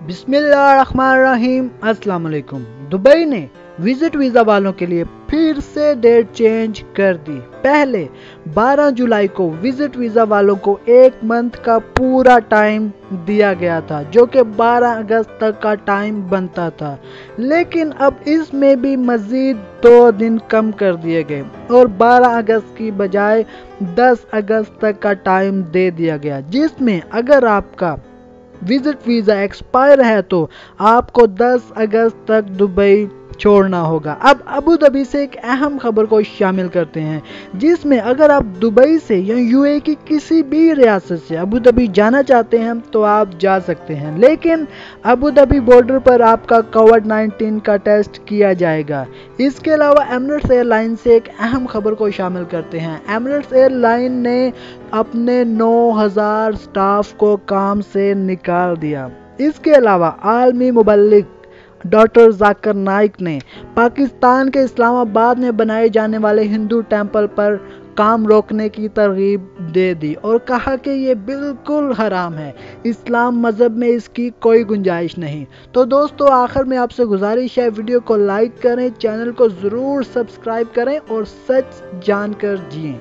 बिस्मिल्लाहिर्रहमानिर्रहीम। अस्सलाम वालेकुम। दुबई ने विजिट वीज़ा वालों के लिए फिर से डेट चेंज कर दी। पहले 12 जुलाई को विजिट वीज़ा वालों को एक मंथ का पूरा टाइम दिया गया था, जो कि 12 अगस्त तक का टाइम बनता था, लेकिन अब इसमें भी मज़ीद 2 दिन कम कर दिए गए और 12 अगस्त की बजाय 10 अगस्त तक का टाइम दे दिया गया, जिसमें अगर आपका विजिट वीज़ा एक्सपायर है तो आपको 10 अगस्त तक दुबई छोड़ना होगा। अब अबू धाबी से एक अहम खबर को शामिल करते हैं, जिसमें अगर आप दुबई से या यूएई की किसी भी रियासत से अबू धाबी जाना चाहते हैं तो आप जा सकते हैं, लेकिन अबू धाबी बॉर्डर पर आपका कोविड-19 का टेस्ट किया जाएगा। इसके अलावा एमिरेट्स एयरलाइन से एक अहम खबर को शामिल करते हैं। एमिरेट्स एयरलाइन ने अपने 9000 स्टाफ को काम से निकाल दिया। इसके अलावा आलमी मुबल्लिग डॉक्टर जाकिर नाइक ने पाकिस्तान के इस्लामाबाद में बनाए जाने वाले हिंदू टेंपल पर काम रोकने की तरगीब दे दी और कहा कि ये बिल्कुल हराम है, इस्लाम मज़हब में इसकी कोई गुंजाइश नहीं। तो दोस्तों, आखिर में आपसे गुजारिश है, वीडियो को लाइक करें, चैनल को ज़रूर सब्सक्राइब करें और सच जानकर जिएं।